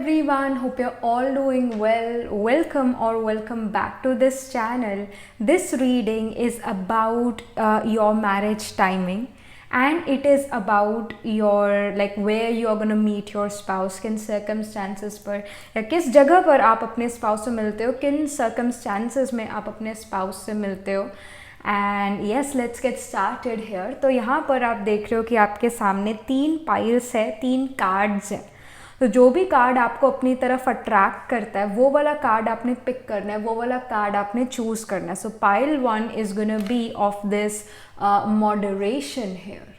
everyone, hope you're all doing well. Welcome or welcome back to this channel. This reading is about your marriage timing, and it is about your like where you are going to meet your spouse, किन circumstances पर या किस जगह पर आप अपने spouse से मिलते हो, किन circumstances में आप अपने spouse से मिलते हो. And yes, let's get started here. तो यहाँ पर आप देख रहे हो कि आपके सामने 3 पाइल्स है, 3 कार्ड्स हैं. तो जो भी कार्ड आपको अपनी तरफ अट्रैक्ट करता है वो वाला कार्ड आपने पिक करना है, वो वाला कार्ड आपने चूज़ करना है. So pile 1 is gonna be of this moderation here.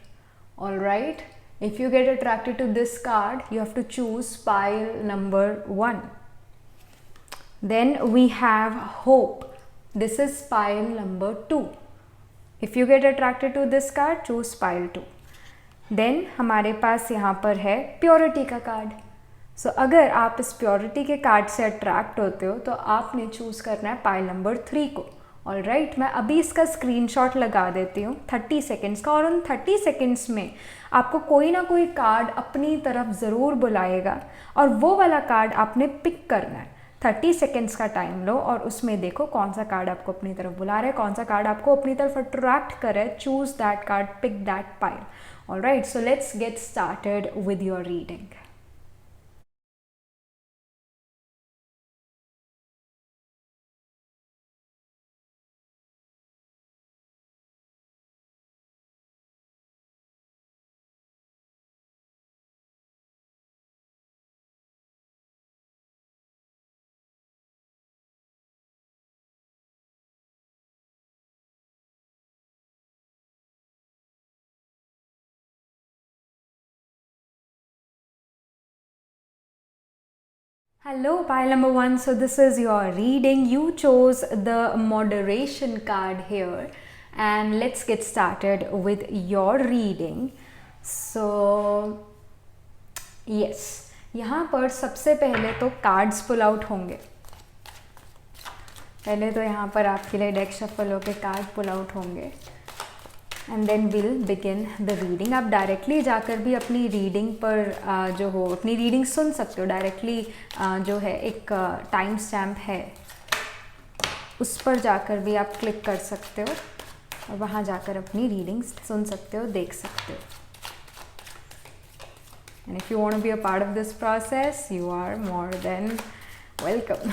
All right, if you get attracted to this card, you have to choose pile number 1. Then we have hope. This is pile number 2. If you get attracted to this card, choose pile 2. Then हमारे पास यहाँ पर है purity का card. सो अगर आप इस purity के card से अट्रैक्ट होते हो तो आपने चूज़ करना है पाइल नंबर 3 को. ऑल राइट, मैं अभी इसका स्क्रीनशॉट लगा देती हूँ 30 सेकेंड्स का, और उन 30 सेकेंड्स में आपको कोई ना कोई कार्ड अपनी तरफ ज़रूर बुलाएगा और वो वाला कार्ड आपने पिक करना है. 30 सेकेंड्स का टाइम लो और उसमें देखो कौन सा कार्ड आपको अपनी तरफ बुला रहा है, कौन सा कार्ड आपको अपनी तरफ अट्रैक्ट कर रहा है. Choose that card, pick that pile. All right, so let's get started with your reading. Hello, pile number 1. So this is your reading. You chose the moderation card here, and let's get started with your reading. So yes, यहाँ पर सबसे पहले तो cards पुल out होंगे. पहले तो यहाँ पर आपके लिए डेक शफल होके कार्ड पुल आउट होंगे, and then will begin the reading. आप डायरेक्टली जाकर भी अपनी रीडिंग पर जो हो अपनी रीडिंग सुन सकते हो. डायरेक्टली जो है एक टाइम स्टैम्प है, उस पर जाकर भी आप क्लिक कर सकते हो और वहाँ जाकर अपनी रीडिंग सुन सकते हो, देख सकते हो. And if you want to be a part of this process, you are more than welcome.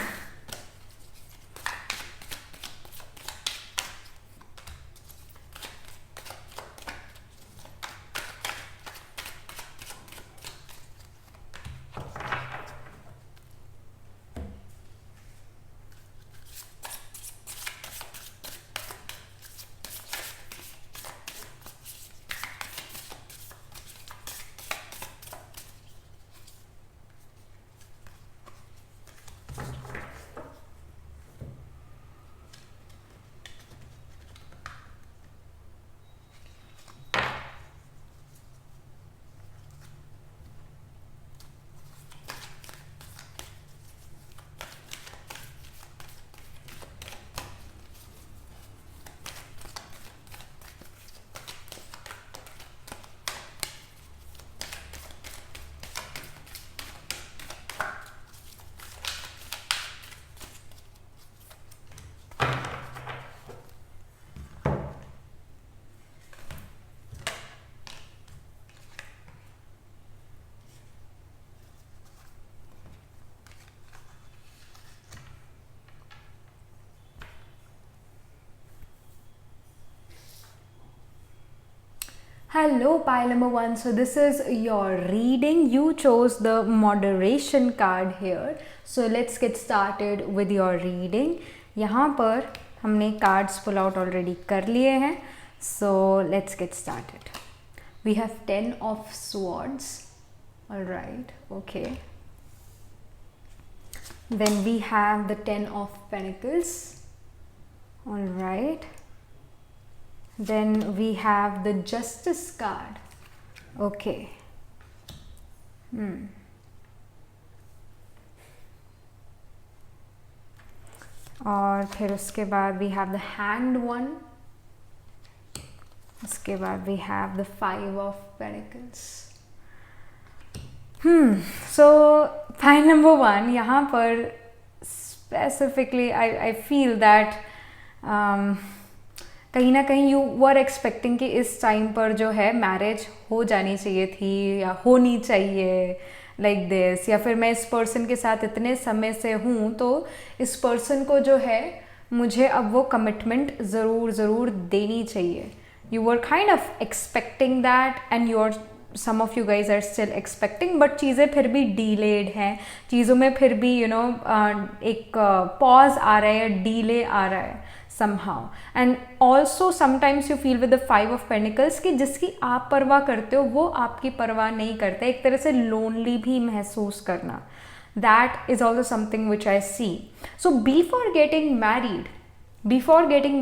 Hello, pile number 1. So this is your reading. You chose the moderation card here. So let's get started with your reading. यहाँ पर हमने cards pull out already कर लिए हैं. So let's get started. We have 10 of swords. All right, okay. Then we have the 10 of pentacles. All right. Then we have the justice card. Okay. और फिर उसके बाद we have the hanged one. उसके बाद we have the 5 of pentacles. So point number 1 यहाँ पर specifically I feel that कहीं ना कहीं यू वर एक्सपेक्टिंग कि इस टाइम पर जो है मैरिज हो जानी चाहिए थी या होनी चाहिए लाइक दिस, या फिर मैं इस पर्सन के साथ इतने समय से हूँ तो इस पर्सन को जो है मुझे अब वो कमिटमेंट ज़रूर देनी चाहिए. You were kind of expecting that and you're some of you guys are still expecting, but चीज़ें फिर भी डीलेड हैं, चीज़ों में फिर भी एक पॉज आ रहा है, डीले आ रहा है somehow. And also sometimes you feel with the 5 of Pentacles कि जिसकी आप परवाह करते हो वो आपकी परवाह नहीं करते, एक तरह से लोनली भी महसूस करना. That is also something which I see. So before getting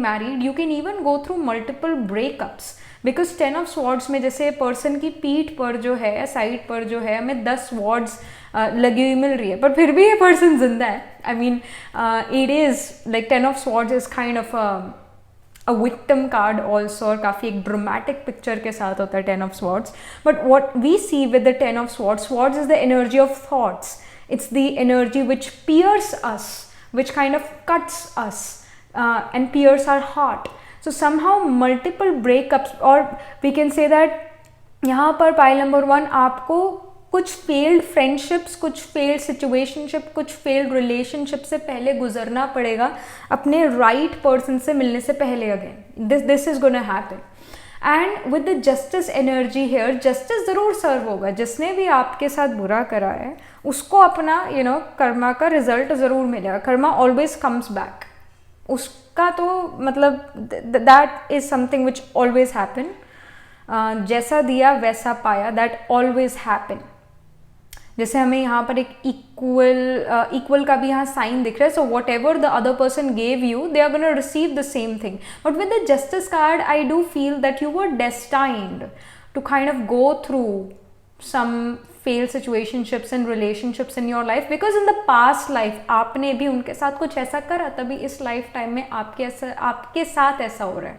married you can even go through multiple breakups, because 10 of swords में जैसे पर्सन की पीठ पर जो है, साइड पर जो है, हमें 10 स्वॉर्ड्स लगी हुई मिल रही है, पर फिर भी ये पर्सन जिंदा है. I mean it is like 10 of swords is kind of a victim card also, और काफ़ी एक ड्रामेटिक पिक्चर के साथ होता है 10 of swords. But what we see with the 10 of swords is the energy of thoughts. It's the energy which pierce us, which kind of cuts us and pierce our heart. So somehow multiple breakups, or we can say that यहाँ पर pile number 1 आपको कुछ failed friendships, कुछ failed situationship, कुछ failed relationship से पहले गुजरना पड़ेगा अपने राइट पर्सन से मिलने से पहले. Again this is gonna happen. And with the justice energy here, justice ज़रूर सर्व होगा. जिसने भी आपके साथ बुरा करा है उसको अपना कर्मा का रिजल्ट ज़रूर मिलेगा. Karma always comes back. उसका तो मतलब that is something which always happen. जैसा दिया वैसा पाया, दैट ऑलवेज हैपन. जैसे हमें यहाँ पर एक इक्वल का भी यहाँ साइन दिख रहा है. So whatever the other person gave you, they are gonna receive the same thing. But with the justice card I do feel that you were destined to kind of go through some failed situationships and relationships in your life, because in the past life आपने भी उनके साथ कुछ ऐसा करा, तभी इस life time में आपके साथ ऐसा हो रहा है.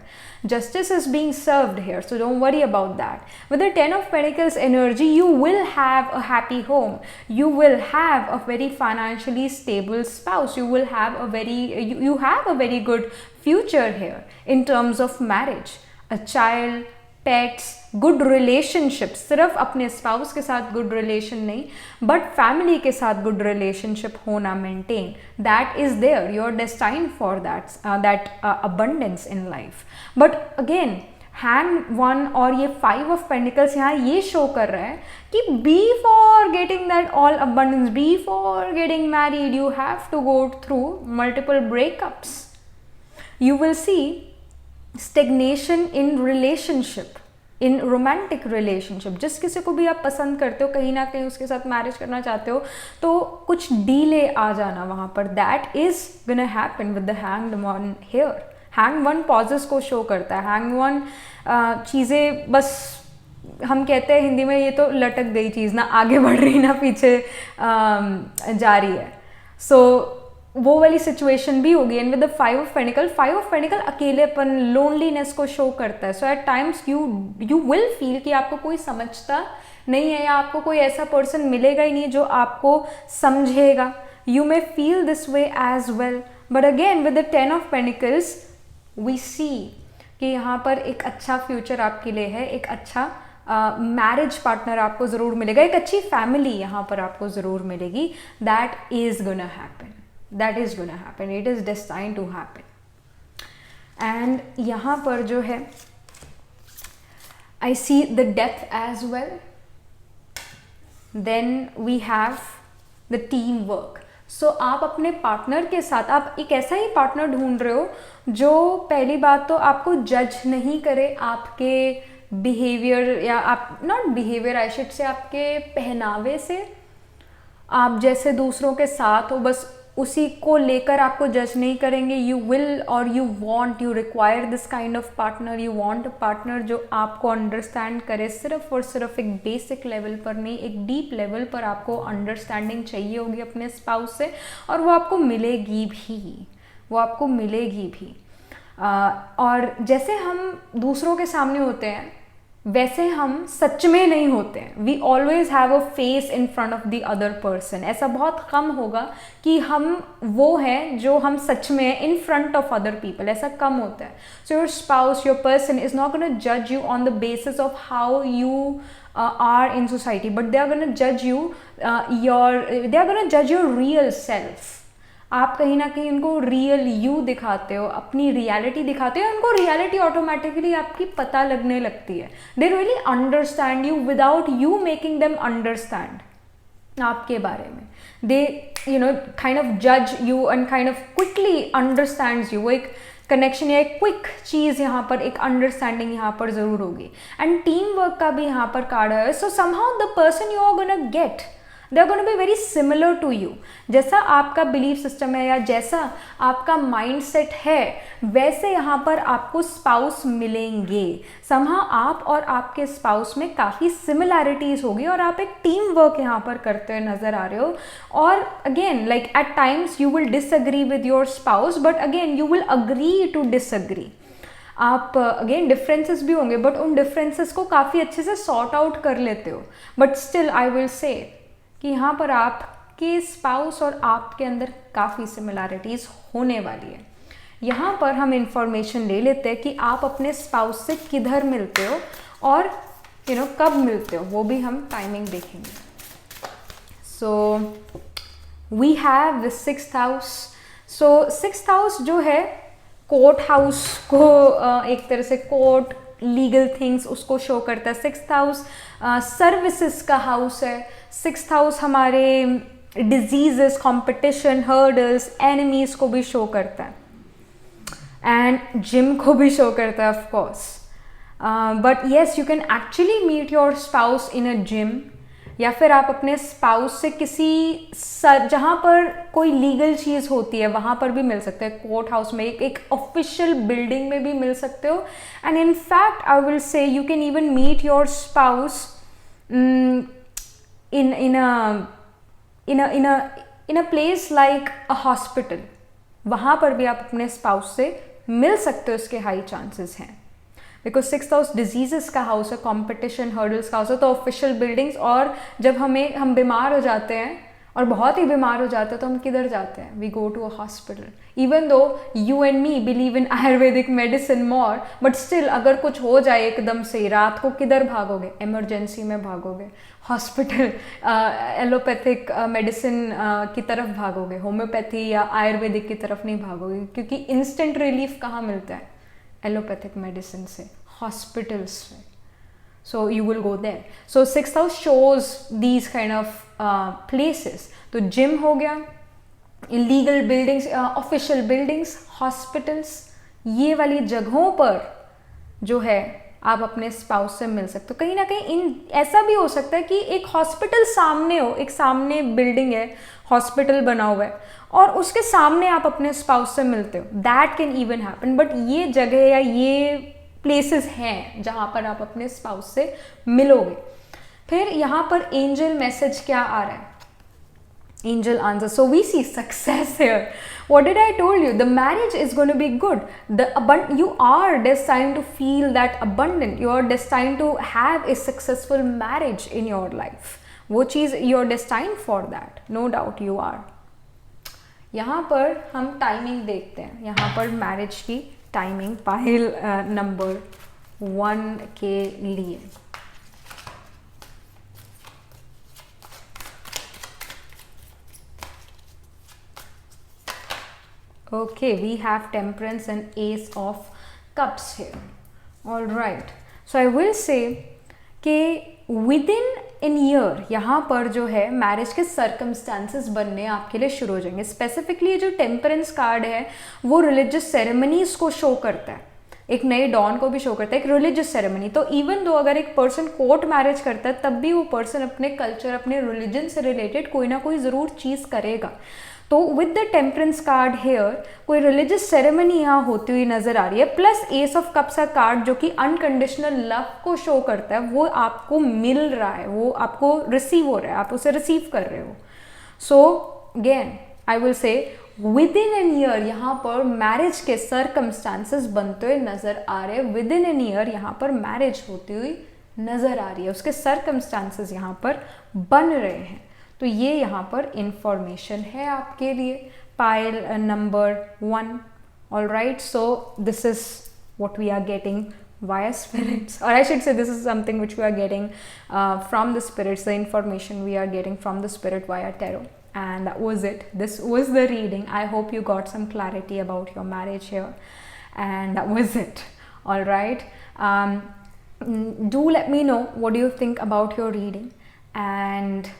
Justice is being served here, so don't worry about that. With the 10 of Pentacles energy, you will have a happy home. You will have a very financially stable spouse. You will have you have a very good future here in terms of marriage, a child, pets, good relationship. सिर्फ अपने spouse के साथ good relation नहीं, but family के साथ good relationship होना maintain. That is there. You are destined for that abundance in life. But again hand 1 और ये 5 ऑफ पेंटिकल्स यहाँ ये शो कर रहा है कि before getting that all abundance, before getting married, you have to go through multiple breakups. You will see stagnation in relationship, in romantic relationship. जिस किसी को भी आप पसंद करते हो, कहीं ना कहीं उसके साथ मैरिज करना चाहते हो, तो कुछ डीले आ जाना वहाँ पर. That is gonna happen with the hanged one here. Hang 1 pauses को शो करता है. हैंग 1 चीज़ें बस, हम कहते हैं हिंदी में, ये तो लटक गई चीज़, ना आगे बढ़ रही ना पीछे जा रही है. सो वो वाली सिचुएशन भी होगी. And with the 5 of pentacle अकेलेपन, लोनलीनेस को शो करता है. So at times you will feel कि आपको कोई समझता नहीं है, या आपको कोई ऐसा पर्सन मिलेगा ही नहीं जो आपको समझेगा. You may feel this way as well. But again with the 10 of pentacles we see कि यहाँ पर एक अच्छा फ्यूचर आपके लिए है, एक अच्छा मैरिज पार्टनर आपको ज़रूर मिलेगा, एक अच्छी फैमिली यहाँ पर आपको ज़रूर मिलेगी. That is gonna happen. That is gonna happen. It is destined to happen. And यहाँ पर जो है I see the death as well. Then we have the teamwork. So आप अपने पार्टनर के साथ, आप एक ऐसा ही पार्टनर ढूंढ रहे हो जो पहली बात तो आपको जज नहीं करे आपके बिहेवियर, या आप not behaviour I should say, आपके पहनावे से. आप जैसे दूसरों के साथ हो बस उसी को लेकर आपको जज नहीं करेंगे. यू विल और you want, you require this kind of partner. You want a partner जो आपको अंडरस्टैंड करे, सिर्फ और सिर्फ एक बेसिक लेवल पर नहीं, एक डीप लेवल पर आपको अंडरस्टैंडिंग चाहिए होगी अपने स्पाउस से, और वो आपको मिलेगी भी, वो आपको मिलेगी भी. और जैसे हम दूसरों के सामने होते हैं वैसे हम सच में नहीं होते हैं. We always have a face in front of the other person. ऐसा बहुत कम होगा कि हम वो हैं जो हम सच में in front of other people, ऐसा कम होता है. So your spouse, your person is not gonna जज you on the basis of how you are in society, but they are going to judge you they are going to judge your real self. आप कहीं ना कहीं उनको real you दिखाते हो, अपनी reality दिखाते हो, उनको रियलिटी ऑटोमेटिकली आपकी पता लगने लगती है. They really understand you without you making them understand आपके बारे में. दे काइंड ऑफ जज you and kind of quickly understands you. वो एक कनेक्शन या एक क्विक चीज़ यहाँ पर, एक अंडरस्टैंडिंग यहाँ पर ज़रूर होगी. एंड टीम वर्क का भी यहाँ पर कार्ड है. So somehow the person you are gonna get, they are gonna be very similar to you. जैसा आपका बिलीफ सिस्टम है या जैसा आपका माइंडसेट है, वैसे यहाँ पर आपको स्पाउस मिलेंगे. समहाउ आप और आपके स्पाउस में काफ़ी सिमिलैरिटीज़ होगी और आप एक टीम वर्क यहाँ पर करते हुए नज़र आ रहे हो. और again like at times you will disagree with your spouse, but again you will agree to disagree. आप अगेन डिफरेंसेस भी होंगे, बट उन डिफरेंसेस को काफ़ी अच्छे से सॉर्ट आउट कर लेते हो. बट स्टिल आई विल से कि यहाँ पर आपके स्पाउस और आपके अंदर काफ़ी सिमिलैरिटीज़ होने वाली है. यहाँ पर हम इंफॉर्मेशन ले लेते हैं कि आप अपने स्पाउस से किधर मिलते हो और कब मिलते हो, वो भी हम टाइमिंग देखेंगे. So we have the 6th house. So 6th house जो है कोर्ट हाउस को एक तरह से कोर्ट, लीगल थिंग्स उसको शो करता है. 6th हाउस सर्विसेज का हाउस है. 6th हाउस हमारे डिजीजेस, कंपटीशन, हर्डल्स, एनिमीज को भी शो करता है एंड जिम को भी शो करता है of course. But yes, you can actually meet your spouse in a gym, या फिर आप अपने स्पाउस से किसी जहाँ पर कोई लीगल चीज़ होती है वहाँ पर भी मिल सकते हैं. कोर्ट हाउस में, एक ऑफिशियल बिल्डिंग में भी मिल सकते हो. And in fact I will say you can even meet your spouse in a place like a hospital. वहाँ पर भी आप अपने स्पाउस से मिल सकते हो, इसके हाई चांसेस हैं. बिकॉज 6th हाउस डिजीजेस का हाउस है, कॉम्पिटिशन, हर्डल्स का हाउस है. तो ऑफिशियल बिल्डिंग्स, और जब हम बीमार हो जाते हैं और बहुत ही बीमार हो जाते हैं तो हम किधर जाते हैं? We go to a hospital. Even though you and me believe in ayurvedic medicine more, but still अगर कुछ हो जाए एकदम से, रात को किधर भागोगे? इमरजेंसी में भागोगे, हॉस्पिटल, एलोपैथिक मेडिसिन की तरफ भागोगे, होम्योपैथी या आयुर्वेदिक की तरफ नहीं भागोगे. क्योंकि इंस्टेंट रिलीफ कहाँ मिलता है? एलोपैथिक मेडिसिन से, हॉस्पिटल्स से. So you will go there. So 6th house shows these kind of places. तो जिम हो गया, illegal buildings, official buildings, hospitals, ये वाली जगहों पर जो है आप अपने स्पाउस से मिल सकते हो. कहीं ना कहीं ऐसा भी हो सकता है कि एक हॉस्पिटल सामने हो, एक सामने बिल्डिंग है, हॉस्पिटल बना हुआ है और उसके सामने आप अपने स्पाउस से मिलते हो. That can even happen. But ये जगह या ये प्लेसेस हैं जहाँ पर आप अपने स्पाउस से मिलोगे. फिर यहाँ पर एंजल मैसेज क्या आ रहा है? Angel answer. So we see success here. What did I told you? The marriage is going to be good. You are destined to feel that abundant. You are destined to have a successful marriage in your life. वो चीज़ you are destined for that. No doubt you are. यहाँ पर हम timing देखते हैं. यहाँ पर marriage की timing pile number 1 के लिए. Okay, we have Temperance and Ace of Cups here. All right. So I will say कि within an year यहाँ पर जो है मैरिज के सर्कमस्टांसेस बनने आपके लिए शुरू हो जाएंगे. स्पेसिफिकली जो टेम्परेंस कार्ड है वो रिलीजियस सेरेमनीज को शो करता है, एक नए डॉन को भी शो करता है, एक रिलीजियस सेरेमनी. तो इवन दो अगर एक पर्सन कोर्ट मैरिज करता है तब भी वो पर्सन अपने कल्चर, अपने रिलीजन से रिलेटेड कोई ना कोई ज़रूर चीज़ करेगा. तो with the temperance card here कोई रिलीजियस सेरेमनी यहाँ होती हुई नजर आ रही है. प्लस एस ऑफ कप्स का कार्ड जो कि अनकंडीशनल लव को शो करता है, वो आपको मिल रहा है, वो आपको रिसीव हो रहा है, आप उसे रिसीव कर रहे हो. सो अगेन आई विल से विद इन एन ईयर यहाँ पर मैरिज के सर्कमस्टांसेस बनते हुए नजर आ रहे हैं. विद इन एन ईयर यहाँ पर मैरिज होती हुई नज़र आ रही है, उसके सर्कमस्टांसेस यहाँ पर बन रहे हैं। तो ये यहाँ पर इंफॉर्मेशन है आपके लिए, pile number 1। All right, so this is what we are getting via spirits, or I should say this is something which we are getting from the spirits, the information we are getting from the spirit via tarot. And that was it. This was the reading. I hope you got some clarity about your marriage here, and that was it. All right, do let me know what do you think about your reading, and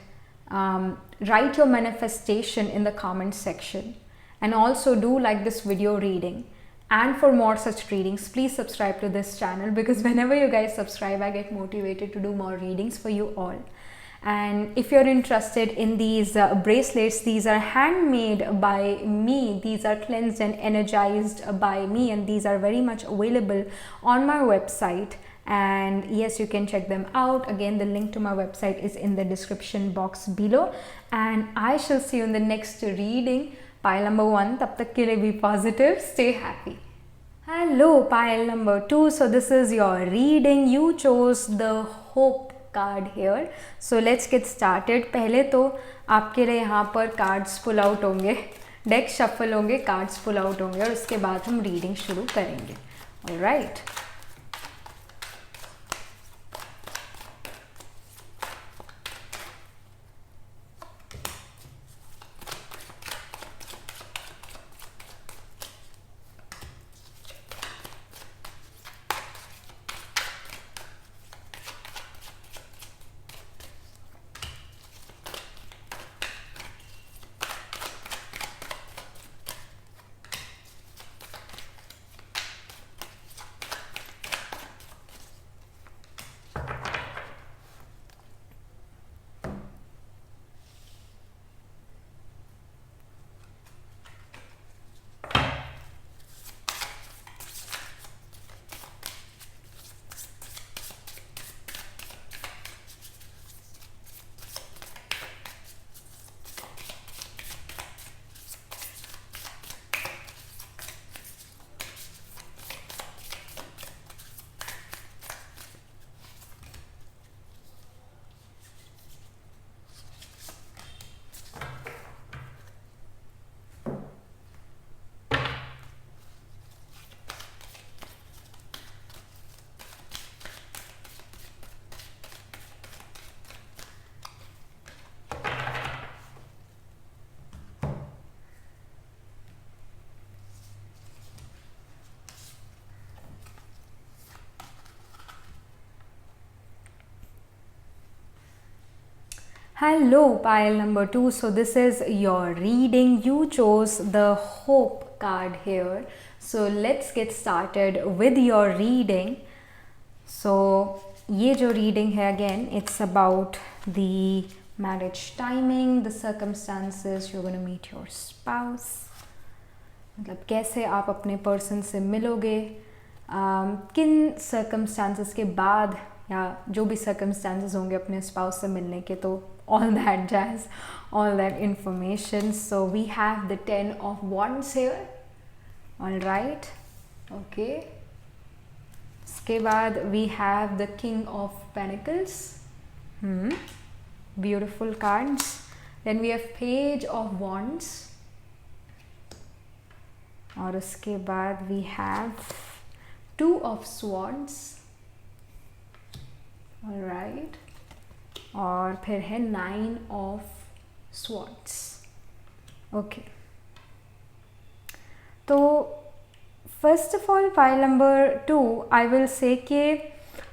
write your manifestation in the comment section, and also do like this video reading. And for more such readings, please subscribe to this channel, because whenever you guys subscribe, I get motivated to do more readings for you all. And if you're interested in these bracelets, these are handmade by me. These are cleansed and energized by me, and these are very much available on my website. And yes, you can check them out. Again, the link to my website is in the description box below. And I shall see you in the next reading. Pile number 1, tab tak ke liye be positive, stay happy. Hello, pile number 2. So this is your reading. You chose the hope card here. So let's get started. पहले तो आपके लिए यहाँ पर cards पुल out होंगे, deck shuffle होंगे, cards पुल out होंगे, और उसके बाद हम रीडिंग शुरू करेंगे. Alright, hello, pile number 2. So this is your reading. You chose the hope card here. So let's get started with your reading. So ये जो reading है, again it's about the marriage timing, the circumstances you're going to meet your spouse. मतलब कैसे आप अपने person से मिलोगे, किन circumstances के बाद, या जो भी circumstances होंगे अपने spouse से मिलने के, तो all that jazz, all that information. So we have the 10 of Wands here. All right, okay. इसके बाद we have the King of Pentacles. Beautiful cards. Then we have Page of Wands. और उसके बाद we have 2 of Swords. All right. और फिर है 9 of Swords. Okay. तो first of all pile number 2, I will से कि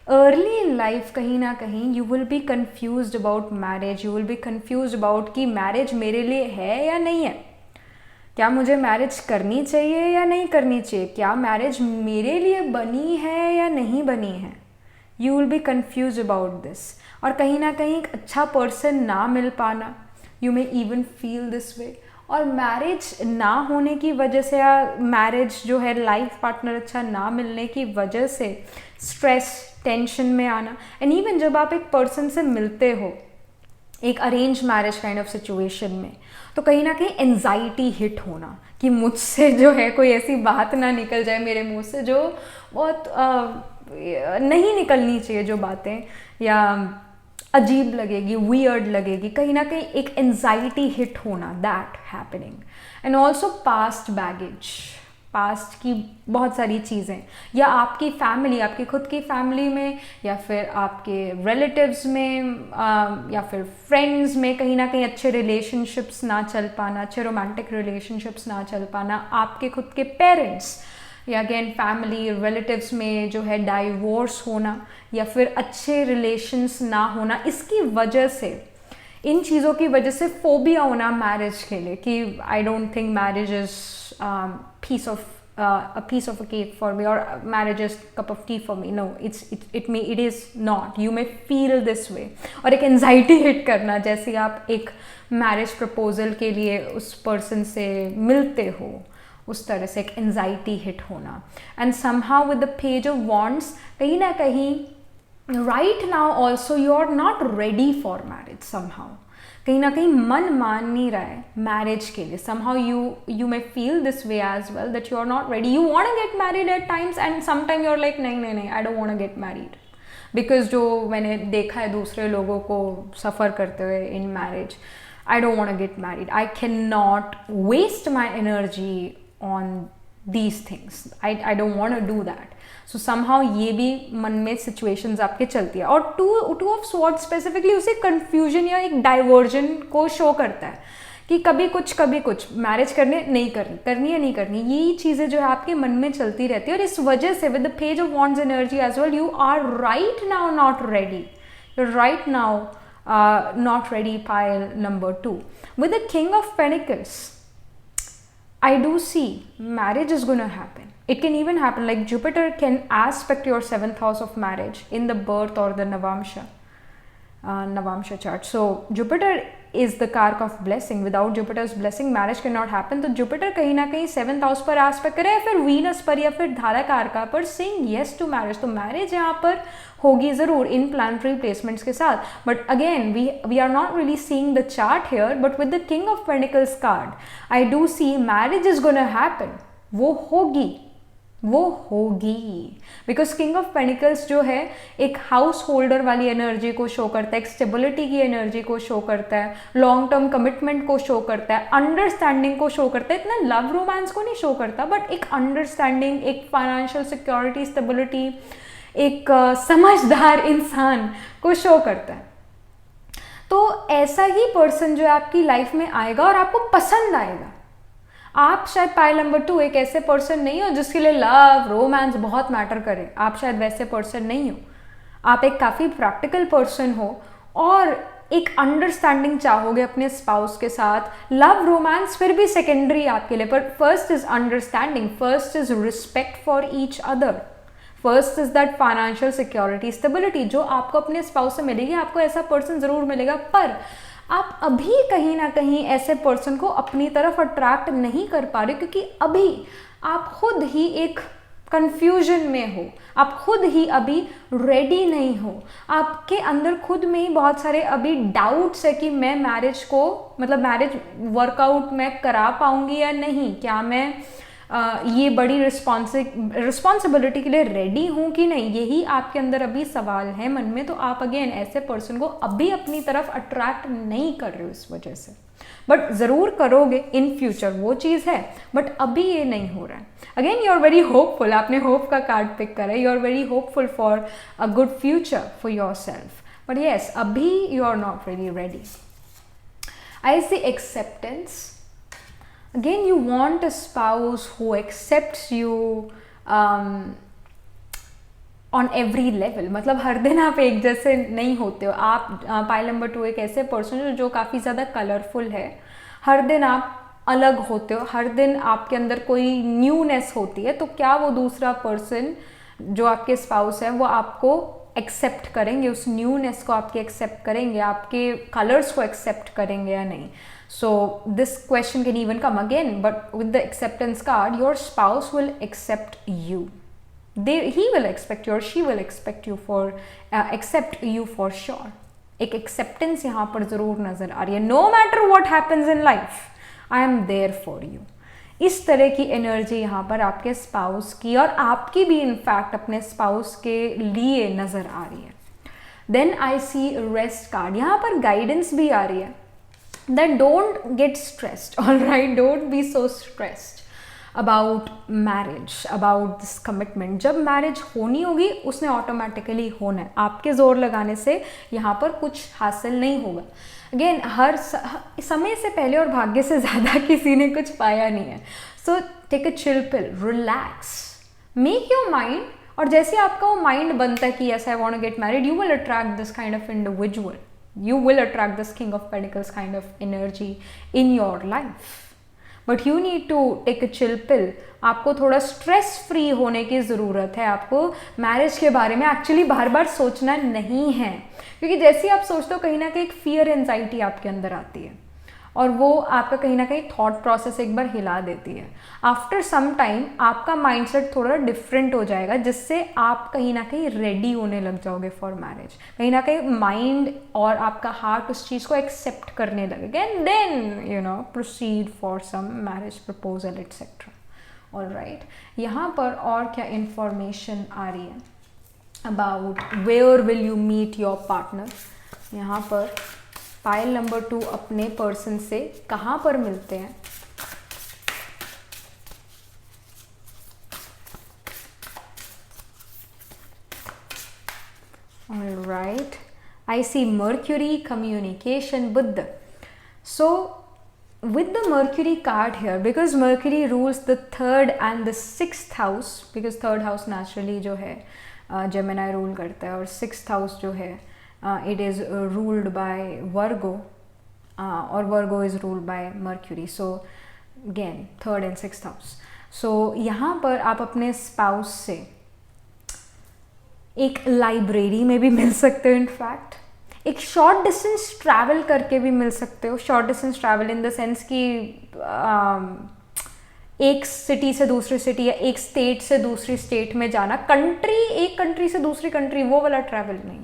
अर्ली इन लाइफ कहीं ना कहीं you will be confused about marriage. You will be confused about कि मैरिज मेरे लिए है या नहीं है, क्या मुझे मैरिज करनी चाहिए या नहीं करनी चाहिए, क्या मैरिज मेरे लिए बनी है या नहीं बनी है. You will be confuse about this. और कहीं ना कहीं एक अच्छा पर्सन ना मिल पाना, you may even feel this वे. और मैरिज ना होने की वजह से, या मैरिज जो है लाइफ पार्टनर अच्छा ना मिलने की वजह से स्ट्रेस, टेंशन में आना. एंड इवन जब आप एक पर्सन से मिलते हो एक arrange marriage kind of situation में, तो कहीं ना कहीं एंजाइटी हिट होना कि मुझसे जो है कोई ऐसी बात ना निकल जाए मेरे मुंह से जो बहुत नहीं निकलनी चाहिए जो बातें, या अजीब लगेगी, वियर्ड लगेगी, कहीं ना कहीं एक एंजाइटी हिट होना, that happening. And also past baggage, past की बहुत सारी चीज़ें, या आपकी फैमिली, आपकी खुद की फैमिली में, या फिर आपके रिलेटिव्स में, या फिर फ्रेंड्स में कहीं ना कहीं अच्छे रिलेशनशिप्स ना चल पाना, अच्छे रोमांटिक रिलेशनशिप्स ना चल पाना, आपके खुद के पेरेंट्स या अगेन फैमिली रिलेटिव्स में जो है डाइवोर्स होना, या फिर अच्छे रिलेशंस ना होना, इसकी वजह से, इन चीज़ों की वजह से फोबिया होना मैरिज के लिए कि I don't think marriage is piece of a piece of a cake for me, or marriage is cup of tea for me. No, it is not. You may feel this way. और एक anxiety hit करना, जैसे आप एक marriage proposal के लिए उस person से मिलते हो, उस तरह से एक एंजाइटी हिट होना. And somehow with the page of wands, कहीं ना कहीं right now also you are not ready for marriage. Somehow कहीं ना कहीं मन मान नहीं रहा है मैरिज के लिए. Somehow you may feel this way as well, that you are not ready. You want to get married at times and some time you are like नहीं, I don't want to get married. Because जो मैंने देखा है दूसरे लोगों को suffer करते हुए in marriage, I don't want to get married. I can not waste my energy on these things. I don't want to do that. So somehow ये भी मन में situations आपके चलती है. और two of swords specifically उसे confusion या एक diversion को show करता है कि कभी कुछ मैरिज करने नहीं करनी है नहीं करनी, ये चीज़ें जो है आपके मन में चलती रहती है. और इस वजह से with the page of wands energy as well, you are right now not ready. You are right now not ready. Pile number 2 with the King of Pentacles, I do see marriage is going to happen. It can even happen like Jupiter can aspect your 7th house of marriage in the birth or the Navamsha chart. So Jupiter is the kark of blessing. Without Jupiter's blessing, marriage cannot happen. तो Jupiter कहीं ना कहीं 7th house पर aspect करे, या फिर Venus पर, या फिर धारा कारका पर, saying yes to marriage. तो marriage यहाँ पर होगी ज़रूर इन planetary placements के साथ. But again, we are not really seeing the chart here. But with the King of Pentacles card, I do see marriage is gonna happen. वो होगी because king of pentacles जो है एक हाउस होल्डर वाली energy को show करता है, एक स्टेबिलिटी की एनर्जी को शो करता है, लॉन्ग टर्म कमिटमेंट को शो करता है, अंडरस्टैंडिंग को शो करता है. इतना लव रोमांस को नहीं शो करता, बट एक अंडरस्टैंडिंग, एक फाइनेंशियल सिक्योरिटी, स्टेबिलिटी, एक समझदार इंसान को शो करता है. तो ऐसा ही पर्सन जो है आपकी लाइफ में आएगा और आपको पसंद आएगा. आप शायद पाइल नंबर 2 एक ऐसे पर्सन नहीं हो जिसके लिए लव रोमांस बहुत मैटर करे. आप शायद वैसे पर्सन नहीं हो. आप एक काफ़ी प्रैक्टिकल पर्सन हो और एक अंडरस्टैंडिंग चाहोगे अपने स्पाउस के साथ. लव रोमांस फिर भी सेकेंडरी आपके लिए, पर first is understanding, first is respect for each other, first is that financial security, stability जो आपको अपने स्पाउस से मिलेगी. आपको ऐसा पर्सन ज़रूर मिलेगा, पर आप अभी कहीं ना कहीं ऐसे पर्सन को अपनी तरफ अट्रैक्ट नहीं कर पा रहे, क्योंकि अभी आप खुद ही एक कंफ्यूजन में हो, आप खुद ही अभी रेडी नहीं हो. आपके अंदर खुद में ही बहुत सारे अभी डाउट्स है कि मैं मैरिज को, मतलब मैरिज वर्कआउट मैं करा पाऊंगी या नहीं, क्या मैं ये बड़ी रिस्पॉन्सिबिलिटी के लिए रेडी हूँ कि नहीं, यही आपके अंदर अभी सवाल है मन में. तो आप अगेन ऐसे पर्सन को अभी अपनी तरफ अट्रैक्ट नहीं कर रहे हो इस वजह से, बट ज़रूर करोगे इन फ्यूचर, वो चीज़ है, बट अभी ये नहीं हो रहा है. Again you are very hopeful, आपने होप का कार्ड पिक करा है. You are very hopeful for a good future for yourself, but yes अभी you are not very ready. I see acceptance. Again, you want a spouse who accepts you on every level. मतलब हर दिन आप एक जैसे नहीं होते हो. आप पाइल नंबर 2 एक ऐसे पर्सन जो काफ़ी ज़्यादा कलरफुल है. हर दिन आप अलग होते हो, हर दिन आपके अंदर कोई न्यूनेस होती है. तो क्या वो दूसरा पर्सन जो आपके स्पाउस है वो आपको एक्सेप्ट करेंगे, उस न्यूनेस को आपके एक्सेप्ट करेंगे, आपके कलर्स को एक्सेप्ट करेंगे या नहीं. So this question can even come again, but with the acceptance card, your spouse will accept you. He will expect you or she will expect you for accept you for sure. एक acceptance यहाँ पर ज़रूर नज़र आ रही है. No matter what happens in life, I am there for you. इस तरह की एनर्जी यहाँ पर आपके स्पाउस की और आपकी भी इनफैक्ट अपने स्पाउस के लिए नज़र आ रही है। Then I see rest card, यहाँ पर गाइडेंस भी आ रही है that don't get stressed, alright, don't be so stressed about marriage, about this commitment. जब मैरिज होनी होगी उसने ऑटोमेटिकली होना है, आपके जोर लगाने से यहाँ पर कुछ हासिल नहीं होगा। अगेन हर समय से पहले और भाग्य से ज़्यादा किसी ने कुछ पाया नहीं है। So take a chill pill, relax, make your mind, और जैसे आपका वो माइंड बनता है कि yes I want to get married, you will attract this kind of individual, you will attract this king of pentacles kind of energy in your life, but you need to take a chill pill। आपको थोड़ा stress free होने की ज़रूरत है, आपको marriage के बारे में एक्चुअली बार बार सोचना नहीं है, क्योंकि जैसे ही आप सोचते हो कहीं ना कहीं एक फियर एंजाइटी आपके अंदर आती है और वो आपका कहीं ना कहीं थॉट प्रोसेस एक बार हिला देती है। आफ्टर सम टाइम आपका माइंडसेट थोड़ा डिफरेंट हो जाएगा, जिससे आप कहीं ना कहीं रेडी होने लग जाओगे फॉर मैरिज, कहीं ना कहीं माइंड और आपका हार्ट उस चीज़ को एक्सेप्ट करने लगेगा, and then you know proceed for some marriage proposal etcetera. Alright, यहाँ पर और क्या इंफॉर्मेशन आ रही है about where will you meet your partner. यहाँ पर पाइल नंबर 2 अपने पर्सन से कहाँ पर मिलते हैं। Alright, I see Mercury, communication, Buddha. So with the Mercury card here, because Mercury rules the 3rd and the 6th house, because 3rd house naturally जो है Gemini rule करता है, और 6th house जो है it is ruled by Virgo, or Virgo is ruled by Mercury, so again 3rd and 6th house। so यहाँ पर आप अपने स्पाउस से एक लाइब्रेरी में भी मिल सकते हो, इनफैक्ट एक शॉर्ट डिस्टेंस ट्रैवल करके भी मिल सकते हो। Short distance travel in the sense कि एक सिटी से दूसरी सिटी या एक स्टेट से दूसरी स्टेट में जाना, एक कंट्री से दूसरी कंट्री, वो वाला ट्रैवल नहीं,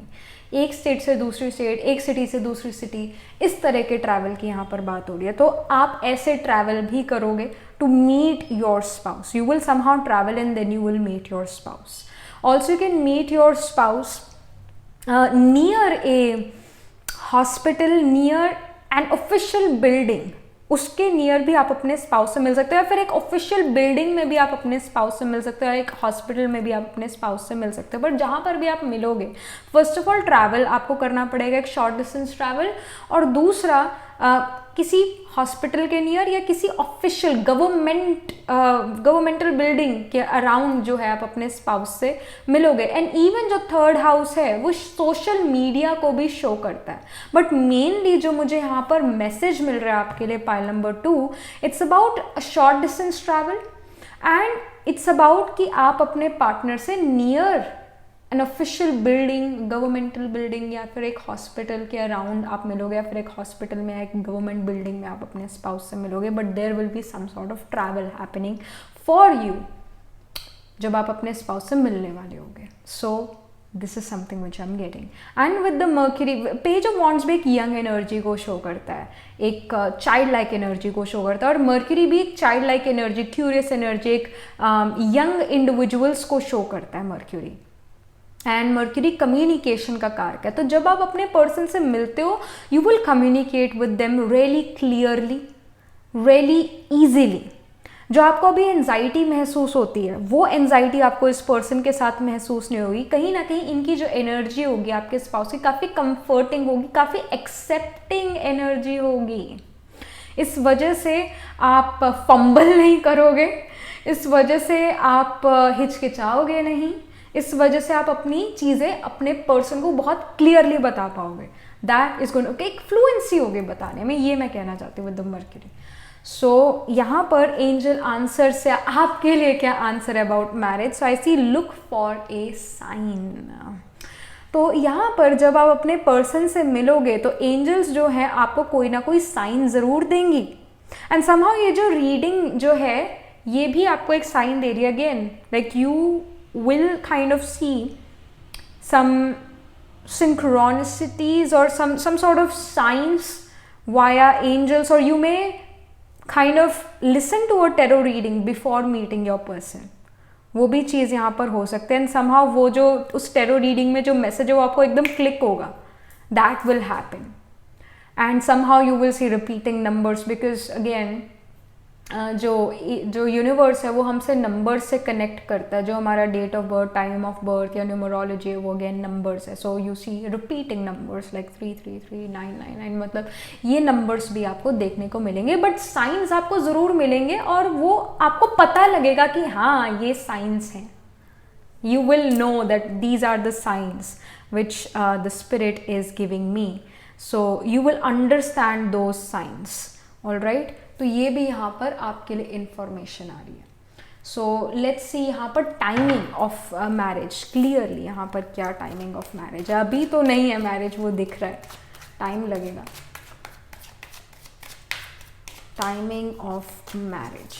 एक स्टेट से दूसरी स्टेट, एक सिटी से दूसरी सिटी, इस तरह के ट्रैवल की यहाँ पर बात हो रही है। तो आप ऐसे ट्रैवल भी करोगे to meet your spouse, you will somehow travel and then you will meet your spouse. Also you can meet your spouse near a hospital, near an official building, उसके नियर भी आप अपने स्पाउस से मिल सकते हो, या फिर एक ऑफिशियल बिल्डिंग में भी आप अपने स्पाउस से मिल सकते हो, या एक हॉस्पिटल में भी आप अपने स्पाउस से मिल सकते हो। बट जहाँ पर भी आप मिलोगे, फर्स्ट ऑफ ऑल ट्रैवल आपको करना पड़ेगा, एक शॉर्ट डिस्टेंस ट्रैवल, और दूसरा किसी हॉस्पिटल के नियर या किसी ऑफिशियल गवर्नमेंटल बिल्डिंग के अराउंड जो है आप अपने स्पाउस से मिलोगे। एंड इवन जो 3rd हाउस है वो सोशल मीडिया को भी शो करता है, बट मेनली जो मुझे यहाँ पर मैसेज मिल रहा है आपके लिए pile number 2, it's about a short distance travel, and it's about कि आप अपने पार्टनर से near an official building, governmental building, या फिर एक हॉस्पिटल के अराउंड आप मिलोगे, या फिर एक हॉस्पिटल में, एक गवर्नमेंट बिल्डिंग में आप अपने स्पाउस से मिलोगे, but there will be some sort of travel happening for you जब आप अपने स्पाउस से मिलने वाले होगे। So this is something which I am getting. And with the Mercury, page of wands भी एक यंग एनर्जी को शो करता है, एक चाइल्ड लाइक एनर्जी को शो करता है, और मर्क्यूरी भी एक child like energy, curious energy, एक यंग इंडिविजुअल्स को शो करता है मर्क्यूरी। एंड मर्क्यूरी कम्युनिकेशन का कारक है, तो जब आप अपने पर्सन से मिलते हो you will communicate with them really clearly, really easily. जो आपको अभी एंजाइटी महसूस होती है वो एंजाइटी आपको इस पर्सन के साथ महसूस नहीं होगी। कहीं ना कहीं इनकी जो एनर्जी होगी आपके स्पाउस की काफ़ी कंफर्टिंग होगी, काफ़ी एक्सेप्टिंग एनर्जी होगी। इस वजह से आप फंबल नहीं करोगे, इस वजह से आप हिचकिचाओगे नहीं, इस वजह से आप अपनी चीज़ें अपने पर्सन को बहुत क्लियरली बता पाओगे। दैट इज गोइंग, एक फ्लुएंसी होगी बताने में, ये मैं कहना चाहती हूँ विद द मर्क्यूरी। सो यहाँ पर एंजल आंसर से आपके लिए क्या आंसर है about marriage. So I see look for a sign. तो यहाँ पर जब आप अपने पर्सन से मिलोगे तो एंजल्स जो है आपको कोई ना कोई साइन ज़रूर देंगी, एंड समहाउ ये जो रीडिंग जो है ये भी आपको एक साइन दे रही है। Again like you will kind of see some synchronicities or some sort of signs via angels, or you may kind of listen to a tarot reading before meeting your person, वो भी चीज़ यहाँ पर हो सकते हैं। And somehow वो जो उस टेरो रीडिंग में जो मैसेज है वो आपको एकदम क्लिक होगा, that will happen. And somehow you will C repeating numbers, because again जो यूनिवर्स है वो हमसे नंबर से कनेक्ट करता है। जो हमारा date of birth, time of birth या न्यूमरोलॉजी है वो अगेन नंबर्स है। So you see repeating numbers like 333 999, मतलब ये नंबर्स भी आपको देखने को मिलेंगे। बट साइंस आपको ज़रूर मिलेंगे और वो आपको पता लगेगा कि हाँ ये साइंस हैं। You will know that these are the signs which the spirit is giving me. So you will understand those signs. All right? तो ये भी यहाँ पर आपके लिए इंफॉर्मेशन आ रही है। सो लेट्स सी यहाँ पर टाइमिंग ऑफ मैरिज क्लियरली, यहाँ पर क्या टाइमिंग ऑफ मैरिज है। अभी तो नहीं है मैरिज, वो दिख रहा है, टाइम लगेगा। Timing of marriage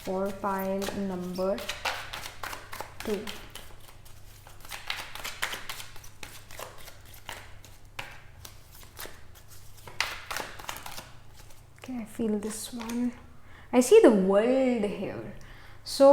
for pile number 2. Okay, I feel this one. I see the world here. So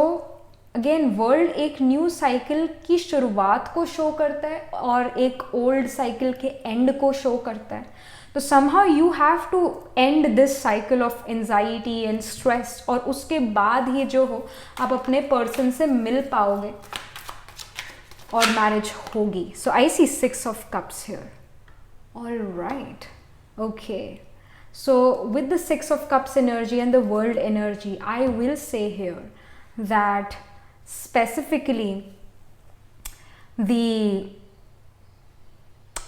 again, world एक न्यू साइकिल की शुरुआत को शो करता है और एक ओल्ड साइकिल के एंड को शो करता है। तो somehow you have to end this cycle of anxiety and stress, और उसके बाद ही जो हो आप अपने पर्सन से मिल पाओगे और मैरिज होगी। सो I C 6 of cups here. All right, okay. So with the 6 of cups energy and the world energy, I will say here that specifically the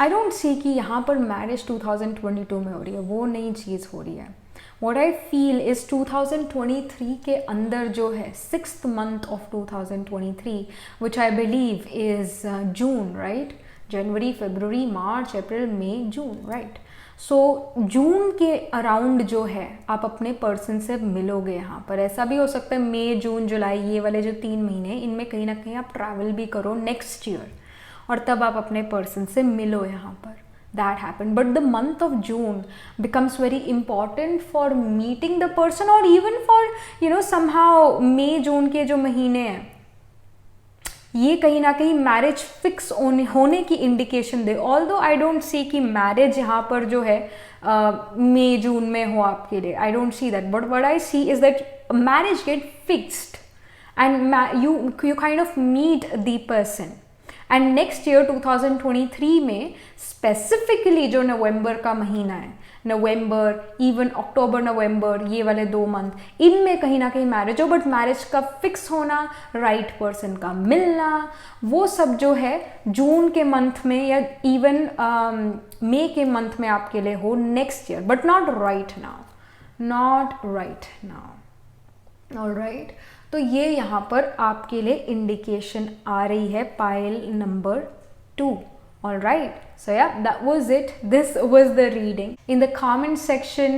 I don't सी कि यहाँ पर मैरिज 2022 में हो रही है, वो नई चीज़ हो रही है। वॉट आई फील इज़ 2023 के अंदर जो है 6th month of 2023, which I believe is June, right? जनवरी, फरवरी, मार्च, अप्रैल, मई, जून, राइट? सो जून के अराउंड जो है आप अपने पर्सन से मिलोगे यहाँ पर। ऐसा भी हो सकता है मई, जून, जुलाई, ये वाले जो 3 महीने, इनमें कहीं ना कहीं आप ट्रैवल भी करो नेक्स्ट ईयर, और तब आप अपने पर्सन से मिलो यहाँ पर। That happen, but the month of June becomes very important for meeting the person, और इवन फॉर समहाउ मई जून के जो महीने हैं ये कहीं ना कहीं मैरिज फिक्स होने की indication they. Although I don't सी कि मैरिज यहाँ पर जो है मई जून में हो आपके लिए, I don't see that, but what I see is that marriage get fixed and you kind of meet the person. And next year 2023 में स्पेसिफिकली जो नवंबर का महीना है, नवंबर, इवन अक्टूबर, नवंबर, ये वाले 2 मंथ, इनमें कहीं ना कहीं मैरिज हो। बट मैरिज का फिक्स होना, राइट पर्सन का मिलना, वो सब जो है जून के मंथ में या इवन मई के मंथ में आपके लिए हो next year, but not right now, not right now. Alright, तो ये यहाँ पर आपके लिए इंडिकेशन आ रही है pile number 2. All right, so yeah, that was it. This was the reading. In the comment section,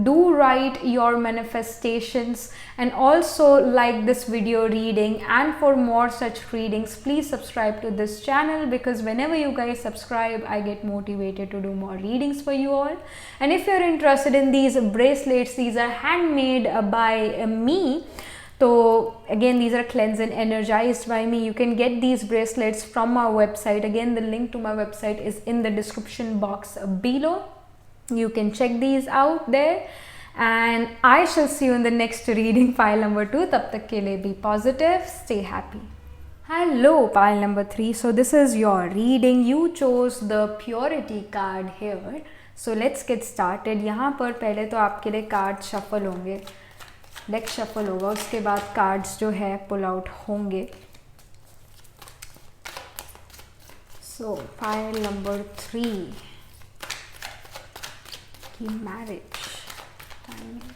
do write your manifestations, and also like this video reading. And for more such readings, please subscribe to this channel, because whenever you guys subscribe, I get motivated to do more readings for you all. And if you're interested in these bracelets, these are handmade by me. So again, these are cleansed and energized by me. You can get these bracelets from our website. Again, the link to my website is in the description box below. You can check these out there, and I shall see you in the next reading, pile number 2. Tab tak ke liye be positive, stay happy. Hello, pile number 3. So this is your reading. You chose the purity card here. So let's get started. यहाँ पर पहले तो आपके लिए card shuffle होंगे, deck shuffle होगा, उसके बाद कार्ड्स जो है पुल आउट होंगे। सो फाइल नंबर 3 की marriage timing.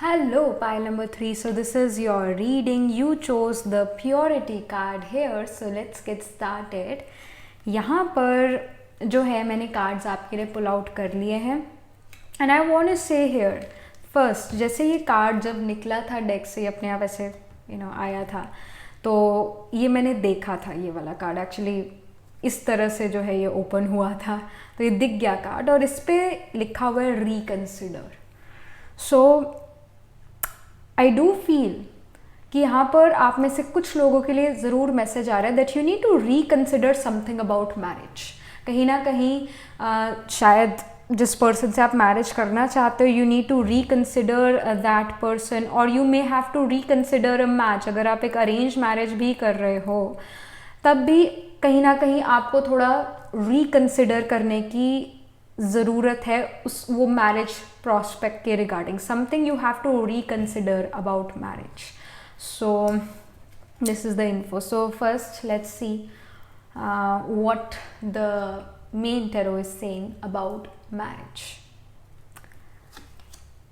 Hello, pile number 3. So, this is your reading. You chose the purity card here. So, let's get started. यहाँ पर जो है मैंने कार्ड्स आपके लिए पुल आउट कर लिए हैं एंड आई वांट टू से हियर फर्स्ट, जैसे ये कार्ड जब निकला था डेक से अपने आप ऐसे आया था, तो ये मैंने देखा था, ये वाला कार्ड एक्चुअली इस तरह से जो है ये ओपन हुआ था, तो ये दिख गया कार्ड और इस पर लिखा हुआ है reconsider. So I do feel कि यहाँ पर आप में से कुछ लोगों के लिए ज़रूर मैसेज आ रहा है that you need to reconsider something about marriage. कहीं ना कहीं शायद जिस पर्सन से आप मैरिज करना चाहते हो, you need to reconsider that person, और you may have to reconsider a match. अगर आप एक अरेंज मैरिज भी कर रहे हो तब भी कहीं ना कहीं आपको थोड़ा रिकन्सिडर करने की ज़रूरत है उस वो मैरिज प्रॉस्पेक्ट के regarding. Something you have to reconsider about marriage. So this is the info. So first let's see what the main tarot is saying about marriage.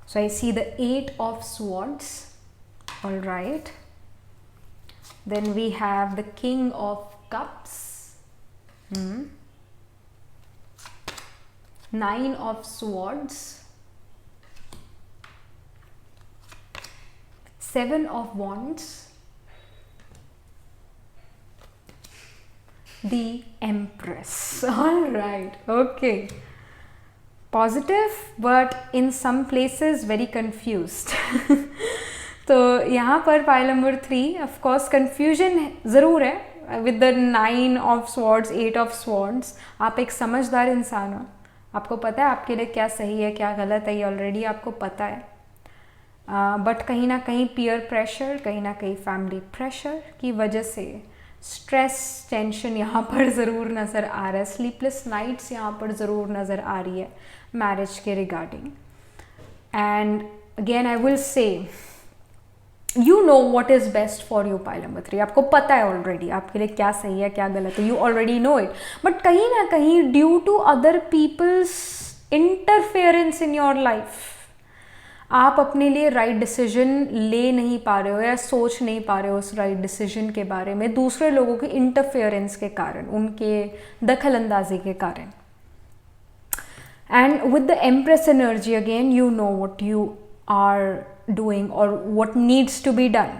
So I see the 8 of swords. All right, then we have the King of Cups, 9 of Swords, 7 of Wands, the Empress. All right, okay. Positive, but in some places very confused. तो यहाँ पर pile number 3, of course confusion ज़रूर है with the 9 of swords, 8 of swords. आप एक समझदार इंसान हो, आपको पता है आपके लिए क्या सही है क्या गलत है, ये ऑलरेडी आपको पता है. बट कहीं ना कहीं पीयर प्रेशर, कहीं ना कहीं फैमिली प्रेशर की वजह से स्ट्रेस, टेंशन यहाँ पर ज़रूर नज़र आ रहा है. स्लीपलेस नाइट्स यहाँ पर ज़रूर नज़र आ रही है मैरिज के regarding. And again I will say you know what is best for you pile number 3. आपको पता है ऑलरेडी आपके लिए क्या सही है क्या गलत है, you already know it. But कहीं ना कहीं due to other people's interference in your life आप अपने लिए राइट डिसीजन ले नहीं पा रहे हो या सोच नहीं पा रहे हो उस राइट डिसीजन के बारे में, दूसरे लोगों के इंटरफेरेंस के कारण, उनके दखल अंदाजी के कारण. And with the empress energy again you know what you are doing और what needs to be done.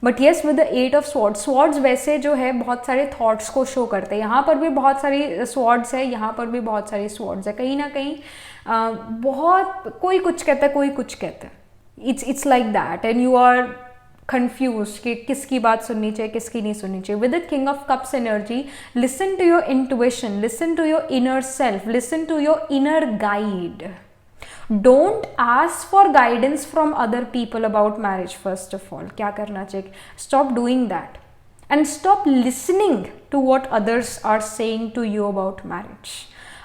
But yes with the 8 of swords, swords वैसे जो है बहुत सारे थॉट्स को शो करते हैं. यहाँ पर भी बहुत सारी स्वॉर्ड्स है, यहाँ पर भी बहुत सारी स्वॉर्ड्स है. कहीं ना कहीं बहुत कोई कुछ कहता है कोई कुछ कहता है. It's like that and you are confuse कि किसकी बात सुननी चाहिए किसकी नहीं सुननी चाहिए. With the king of cups energy, listen to your intuition, listen to your inner self, listen to your inner guide. Don't ask for guidance from other people about marriage. First of all, क्या करना चाहिए? Stop doing that and stop listening to what others are saying to you about marriage.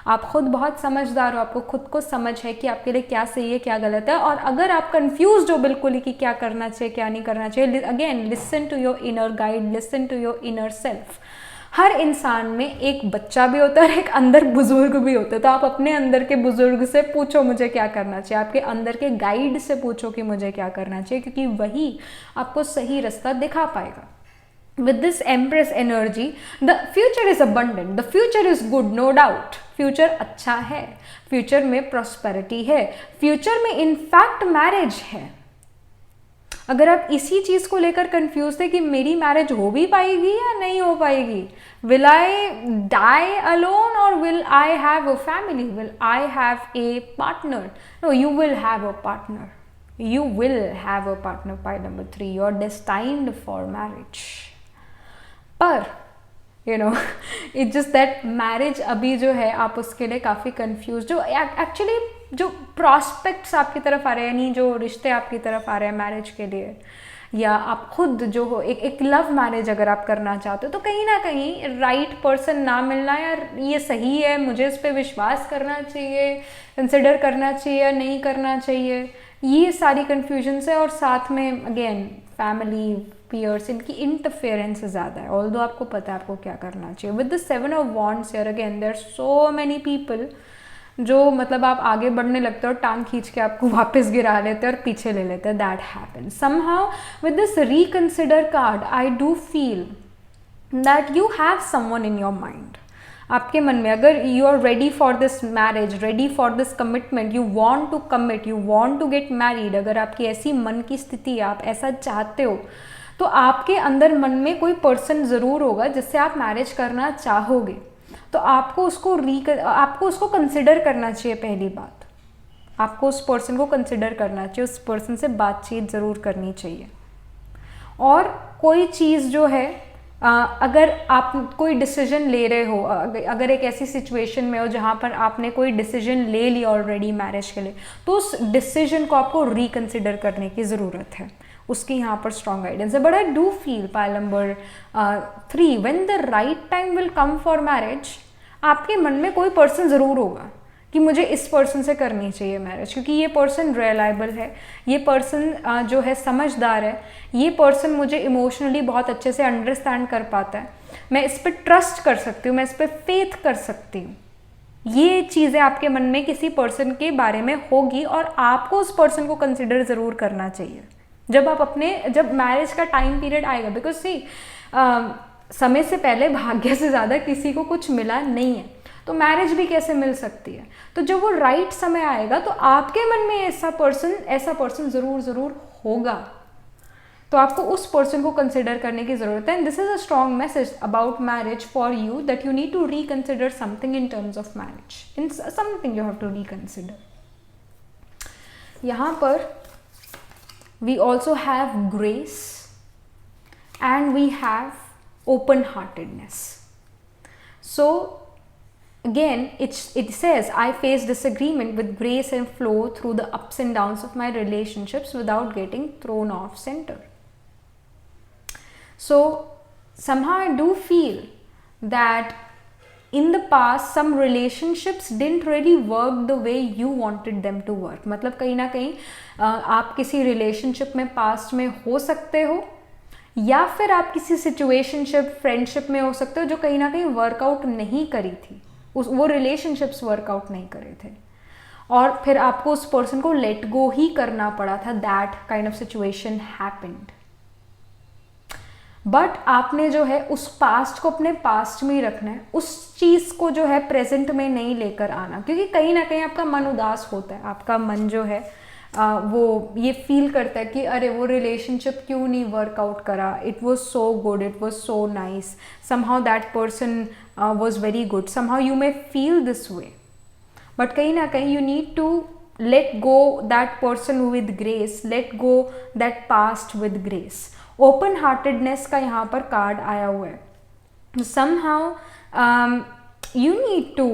आप खुद बहुत समझदार हो, आपको खुद को समझ है कि आपके लिए क्या सही है क्या गलत है. और अगर आप कंफ्यूज हो बिल्कुल ही कि क्या करना चाहिए क्या नहीं करना चाहिए, again listen to your inner guide, listen to your inner self. हर इंसान में एक बच्चा भी होता है और एक अंदर बुजुर्ग भी होता है. तो आप अपने अंदर के बुजुर्ग से पूछो मुझे क्या करना चाहिए, आपके अंदर के गाइड से पूछो कि मुझे क्या करना चाहिए, क्योंकि वही आपको सही रास्ता दिखा पाएगा. With this Empress energy, the future is abundant, the future is good, no doubt. Future अच्छा है, फ्यूचर में प्रॉस्पेरिटी है, फ्यूचर में इनफैक्ट मैरिज है. अगर आप इसी चीज़ को लेकर कंफ्यूज थे कि मेरी मैरिज हो भी पाएगी या नहीं हो पाएगी, विल आई डाई अलोन और will I have a family, will I have a partner? No, you will have a partner, you will have a partner. Pile number 3, you're destined for marriage. पर it's just that marriage अभी जो है आप उसके लिए काफ़ी confuse, जो actually जो प्रॉस्पेक्ट्स आपकी तरफ आ रहे हैं, यानी जो रिश्ते आपकी तरफ आ रहे हैं मैरिज के लिए, या आप खुद जो हो एक लव मैरिज अगर आप करना चाहते हो, तो कहीं ना कहीं राइट पर्सन ना मिलना, यार ये सही है, मुझे इस पर विश्वास करना चाहिए, कंसिडर करना चाहिए या नहीं करना चाहिए, ये सारी कन्फ्यूजन्स है. और साथ में अगेन फैमिली, पीयर्स, इनकी इंटरफेरेंस ज़्यादा है, ऑल्दो आपको पता है आपको क्या करना चाहिए. With the 7 of Wands here, again there are so many people जो मतलब आप आगे बढ़ने लगते हो और टांग खींच के आपको वापस गिरा लेते हैं और पीछे ले लेते हैं. That happens. Somehow with this reconsider card I do feel that you have someone in your mind. आपके मन में अगर you are ready for this marriage, ready for this commitment, you want to commit, you want to get married, अगर आपकी ऐसी मन की स्थिति है, आप ऐसा चाहते हो, तो आपके अंदर मन में कोई पर्सन ज़रूर होगा जिससे आप मैरिज करना चाहोगे. तो आपको उसको कंसिडर करना चाहिए. पहली बात, आपको उस पर्सन को कंसिडर करना चाहिए, उस पर्सन से बातचीत ज़रूर करनी चाहिए. और कोई चीज़ जो है, अगर आप कोई डिसीजन ले रहे हो, अगर एक ऐसी सिचुएशन में हो जहाँ पर आपने कोई डिसीजन ले लिया ऑलरेडी मैरिज के लिए, तो उस डिसीजन को आपको रिकंसिडर करने की ज़रूरत है. उसकी यहाँ पर स्ट्रॉन्ग गाइडेंस है. But I do feel pile number 3, when the right time will come for marriage, आपके मन में कोई पर्सन ज़रूर होगा कि मुझे इस पर्सन से करनी चाहिए मैरिज, क्योंकि ये पर्सन रिलायबल है, ये पर्सन जो है समझदार है, ये पर्सन मुझे इमोशनली बहुत अच्छे से अंडरस्टैंड कर पाता है, मैं इस पर ट्रस्ट कर सकती हूँ, मैं इस पर फेथ कर सकती हूँ. ये चीज़ें आपके मन में किसी पर्सन के बारे में होगी और आपको उस पर्सन को कंसिडर ज़रूर करना चाहिए जब मैरिज का टाइम पीरियड आएगा. बिकॉज सी समय से पहले भाग्य से ज़्यादा किसी को कुछ मिला नहीं है, तो मैरिज भी कैसे मिल सकती है. तो जब वो राइट समय आएगा तो आपके मन में ऐसा पर्सन ज़रूर होगा. तो आपको उस पर्सन को कंसिडर करने की ज़रूरत है. And this is a strong message about marriage for you, that you need to reconsider something in terms of marriage. In something you have to reconsider. यहाँ पर we also have grace and we have open-heartedness. So again it says, I face disagreement with grace and flow through the ups and downs of my relationships without getting thrown off center. So somehow I do feel that in the past some relationships didn't really work the way you wanted them to work. मतलब कहीं ना कहीं आप किसी relationship में past में हो सकते हो, या फिर आप किसी सिचुएशनशिप फ्रेंडशिप में हो सकते हो जो कहीं ना कहीं वर्कआउट नहीं करी थी, वो रिलेशनशिप्स वर्कआउट नहीं करे थे, और फिर आपको उस पर्सन को लेट गो ही करना पड़ा था. That kind of situation happened. But आपने जो है उस पास्ट को अपने पास्ट में ही रखना है, उस चीज़ को जो है प्रेजेंट में नहीं लेकर आना, क्योंकि कहीं ना कहीं आपका मन उदास होता है. आपका मन जो है वो ये फील करता है कि अरे वो रिलेशनशिप क्यों नहीं वर्कआउट करा, it was so good, it was so nice, somehow that person was very good, somehow you may feel this way. But कहीं ना कहीं you need to let go that person with grace, let go that past with grace. Open heartedness का यहाँ पर card आया हुआ है. somehow you need to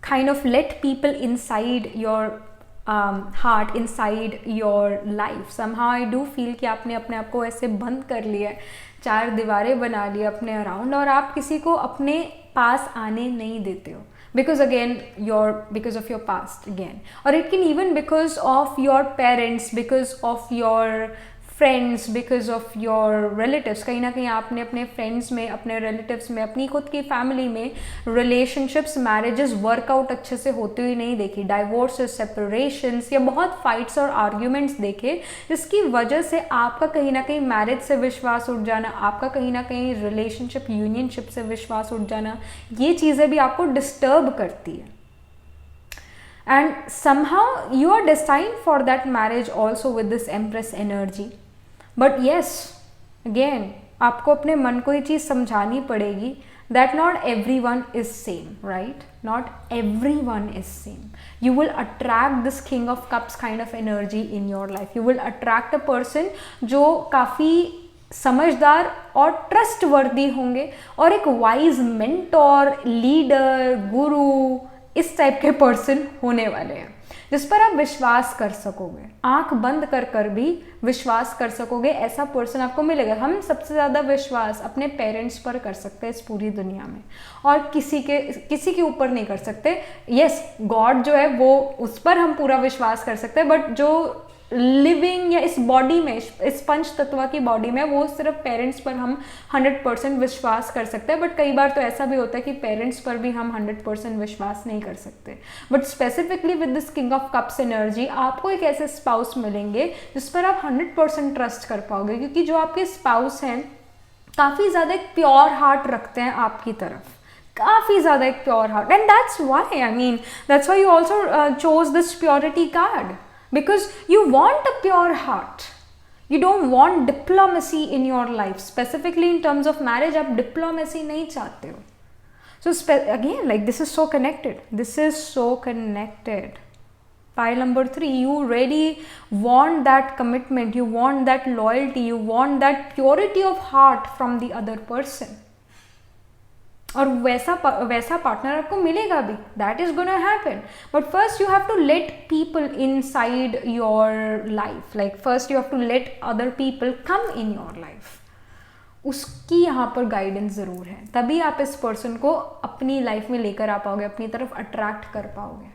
kind of let people inside your heart, inside your life. somehow I do feel कि आपने अपने आप को ऐसे बंद कर लिया है, 4 दीवारें बना ली अपने अराउंड, और आप किसी को अपने पास आने नहीं देते हो. because of your past again, or it can even because of your parents, because of your friends, because of your relatives. कहीं ना कहीं आपने अपने फ्रेंड्स में, अपने रिलेटिव्स में, अपनी खुद की फैमिली में रिलेशनशिप्स, मैरिजेस वर्कआउट अच्छे से होते हुए नहीं देखी, डाइवोर्सेस, सेपरेशंस या बहुत फाइट्स और आर्ग्यूमेंट्स देखे, जिसकी वजह से आपका कहीं ना कहीं मैरिज से विश्वास उठ जाना, आपका कहीं ना कहीं रिलेशनशिप, यूनियनशिप से विश्वास उठ जाना, ये चीज़ें भी आपको डिस्टर्ब करती है. And somehow you are destined for that marriage also with this Empress energy. But yes, again आपको अपने मन को ये चीज़ समझानी पड़ेगी that not everyone is same, right? Not everyone is same. You will attract this King of Cups kind of energy in your life. You will attract a person जो काफ़ी समझदार और ट्रस्ट वर्दी होंगे, और एक वाइज मेंटोर, लीडर, गुरु, इस type के पर्सन होने वाले हैं जिस पर आप विश्वास कर सकोगे, आंख बंद कर कर भी विश्वास कर सकोगे. ऐसा पर्सन आपको मिलेगा. हम सबसे ज़्यादा विश्वास अपने पेरेंट्स पर कर सकते हैं इस पूरी दुनिया में, और किसी के ऊपर नहीं कर सकते. यस, गॉड जो है वो, उस पर हम पूरा विश्वास कर सकते हैं, बट जो लिविंग या इस बॉडी में, इस पंच तत्व की बॉडी में, वो सिर्फ पेरेंट्स पर हम 100% विश्वास कर सकते हैं, बट कई बार तो ऐसा भी होता है कि पेरेंट्स पर भी हम 100% विश्वास नहीं कर सकते। But specifically with this king of cups energy आपको एक ऐसे स्पाउस मिलेंगे जिस पर आप 100% ट्रस्ट कर पाओगे, क्योंकि जो आपके स्पाउस हैं काफ़ी ज़्यादा एक प्योर हार्ट रखते हैं आपकी तरफ, काफ़ी ज़्यादा एक pure heart, and that's why, I mean that's why you also chose this purity card, because you want a pure heart, you don't want diplomacy in your life, specifically in terms of marriage आप diplomacy नहीं चाहते हो। So again like this is so connected, this is so connected. Pile number 3, you really want that commitment, you want that loyalty, you want that purity of heart from the other person. और वैसा partner आपको मिलेगा भी, that is gonna happen, but first you have to let people inside your life, like first you have to let other people come in your life. उसकी यहाँ पर guidance ज़रूर है, तभी आप इस पर्सन को अपनी लाइफ में लेकर आ पाओगे, अपनी तरफ अट्रैक्ट कर पाओगे।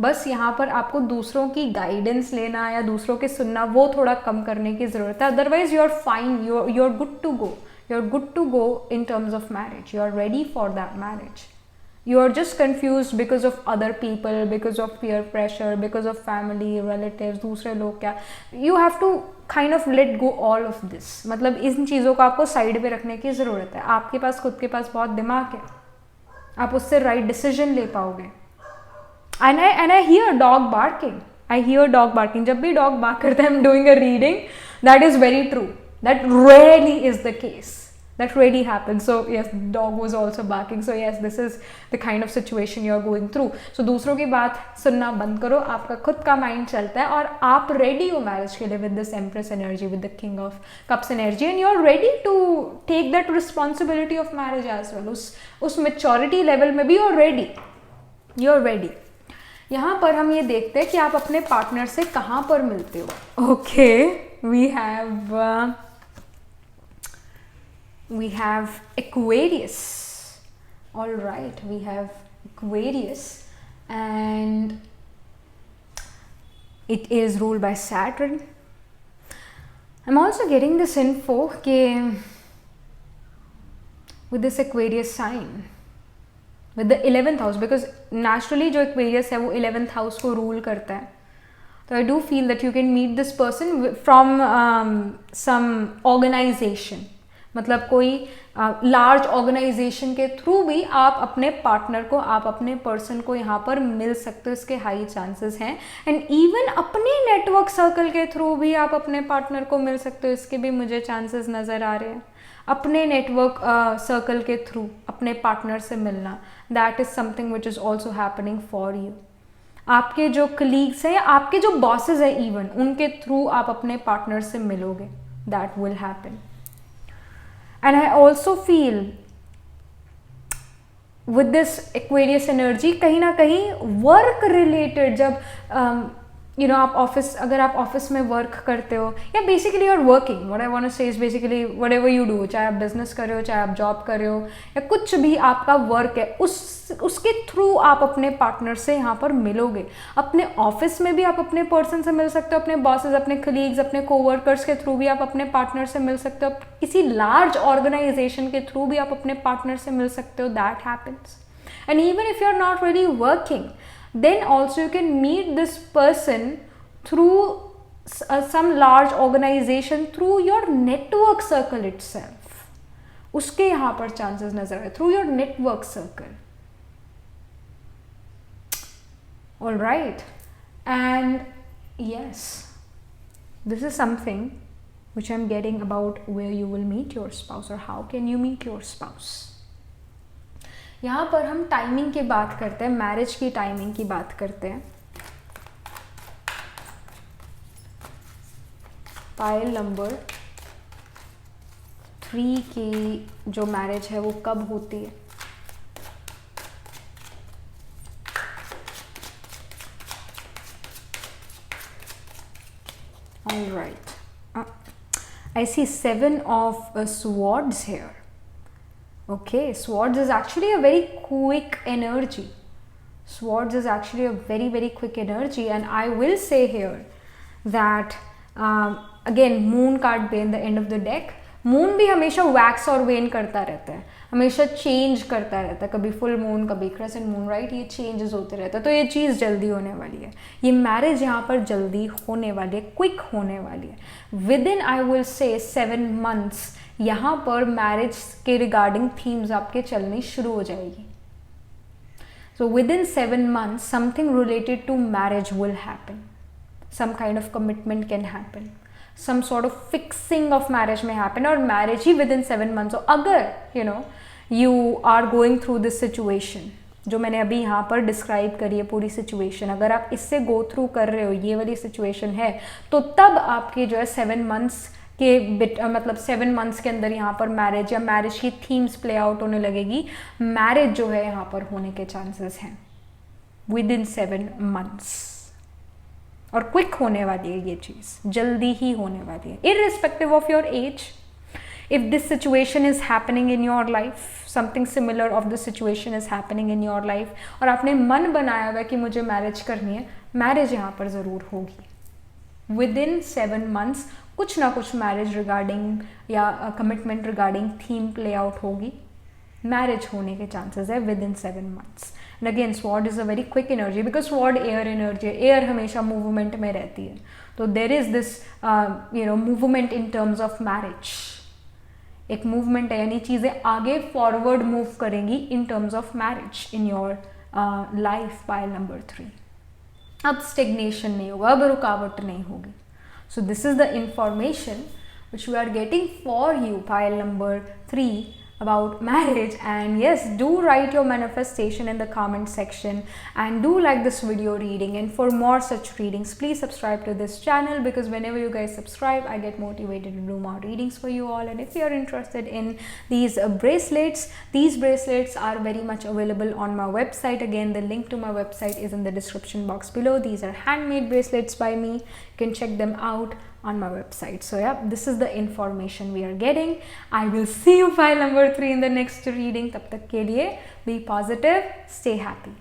बस यहाँ पर आपको दूसरों की गाइडेंस लेना या दूसरों के सुनना वो थोड़ा कम करने की ज़रूरत है, otherwise you are fine, you are good to go, you are good to go in terms of marriage, you are ready for that marriage, you are just confused because of other people, because of peer pressure, because of family, relatives, दूसरे लोग क्या, you have to kind of let go all of this, मतलब इन चीज़ों को आपको side पे रखने की ज़रूरत है। आपके पास खुद के पास बहुत दिमाग है, आप उससे राइट डिसीजन ले पाओगे। and I hear dog barking, I hear dog barking, जब भी डॉग बार्क करते हैं, I'm doing a reading, that is very true, that rarely is the case, that really happens. So yes, dog was also barking, so yes, this is the kind of situation you are going through. So दूसरों की बात सुनना बंद करो, आपका खुद का mind चलता है और आप रेडी हो मैरिज के लिए with this Empress energy, with the King of Cups energy, and you are ready to take that responsibility of marriage as well. उस maturity level में भी you are ready, you are ready. यहाँ पर हम ये देखते हैं कि आप अपने पार्टनर से कहाँ पर मिलते हो। Okay, we have Aquarius. All right, we have Aquarius, and it is ruled by Saturn. I'm also getting this info with this Aquarius sign, with the 11th house, because naturally जो Aquarius है वो 11th house को rule करता है, तो I do feel that you can meet this person from some organization, मतलब कोई large organisation के थ्रू भी आप अपने पार्टनर को, आप अपने पर्सन को यहाँ पर मिल सकते हो, इसके हाई चांसेस हैं। एंड इवन अपने नेटवर्क सर्कल के थ्रू भी आप अपने पार्टनर को मिल सकते हो, इसके भी मुझे चांसेस नज़र आ रहे हैं। अपने नेटवर्क सर्कल के थ्रू अपने पार्टनर से मिलना, that is something which is also happening for you. आपके जो कलीग्स हैं या आपके जो बॉसेज हैं इवन, उनके थ्रू आप अपने पार्टनर से मिलोगे, that will happen. And I also feel with this Aquarius energy, कहीं ना कहीं वर्क रिलेटेड, जब आप ऑफिस, अगर आप ऑफिस में वर्क करते हो या basically you are working, what I want to say is basically whatever you do, चाहे आप बिजनेस कर रहे हो, चाहे आप जॉब कर रहे हो, या कुछ भी आपका वर्क है, उसके थ्रू आप अपने पार्टनर से यहाँ पर मिलोगे। अपने ऑफिस में भी आप अपने पर्सन से मिल सकते हो, अपने बॉसेस, अपने कलीग्स, अपने कोवर्कर्स के थ्रू भी आप अपने पार्टनर से मिल सकते हो, किसी लार्ज ऑर्गेनाइजेशन के थ्रू भी आप अपने पार्टनर से मिल सकते हो, that happens. And even if you are not really working, then also you can meet this person through some large organization, through your network circle itself. उसके यहाँ पर chances नजर आए, through your network circle. All right, and yes, this is something which I'm getting about where you will meet your spouse, or how can you meet your spouse. यहाँ पर हम timing की बात करते हैं, मैरिज की टाइमिंग की बात करते हैं। पाइल नंबर 3 की जो मैरिज है वो कब होती है? All right, I see 7 of swords here. Okay, swords is actually a very quick energy. Swords is actually a very very quick energy, and I will say here that again moon card be in the end of the deck. Moon भी हमेशा wax और when करता रहता है, हमेशा change करता रहता है, कभी फुल मून कभी क्रेसेंट मून, राइट, ये चेंजेस होते रहता है. तो ये चीज़ जल्दी होने वाली है, ये मैरिज यहाँ पर जल्दी होने वाली है, क्विक होने वाली है. विद इन आई विल से 7 months यहाँ पर मैरिज के रिगार्डिंग थीम्स आपके चलनी शुरू हो जाएगी. So within 7 months, something related to marriage will happen. Some kind of commitment can happen. Some sort of fixing of marriage may happen, or marriage he within 7 months. So अगर you are going through this situation, जो मैंने अभी यहाँ पर describe करी है पूरी situation, अगर आप इससे गो थ्रू कर रहे हो, ये वाली सिचुएशन है, तो तब आपके जो है 7 months के मतलब 7 months के अंदर यहाँ पर मैरिज या मैरिज की थीम्स प्ले आउट होने लगेगी. मैरिज जो है यहाँ पर होने के चांसेस हैं विद इन 7 months, और क्विक होने वाली है, ये चीज़ जल्दी ही होने वाली है, irrespective of your age. If this situation is happening in your life, something similar of this situation is happening in your life, और आपने मन बनाया हुआ है कि मुझे मैरिज करनी है, मैरिज यहाँ पर ज़रूर होगी. विद इन 7 months कुछ ना कुछ मैरिज रिगार्डिंग या commitment regarding theme play out होगी, मैरिज होने के चांसेस है with in 7 months. And again sword is a very quick energy, because sword air energy है, एयर हमेशा मूवमेंट में रहती है. तो there is this movement in terms of marriage, एक मूवमेंट है, यानी चीज़ें आगे फॉरवर्ड मूव करेंगी इन terms of marriage in your life. Pile number 3, अब स्टेग्नेशन नहीं होगा, अब रुकावट नहीं होगी. So this is the information which we are getting for you, pile number 3, about marriage. And yes, do write your manifestation in the comment section, and do like this video reading. And for more such readings, please subscribe to this channel, because whenever you guys subscribe, I get motivated to do more readings for you all. And if you are interested in these bracelets, these bracelets are very much available on my website. Again, the link to my website is in the description box below. These are handmade bracelets by me. You can check them out on my website. So yeah, this is the information we are getting. I will see you pile number 3 in the next reading. Tab tak ke liye be positive, stay happy.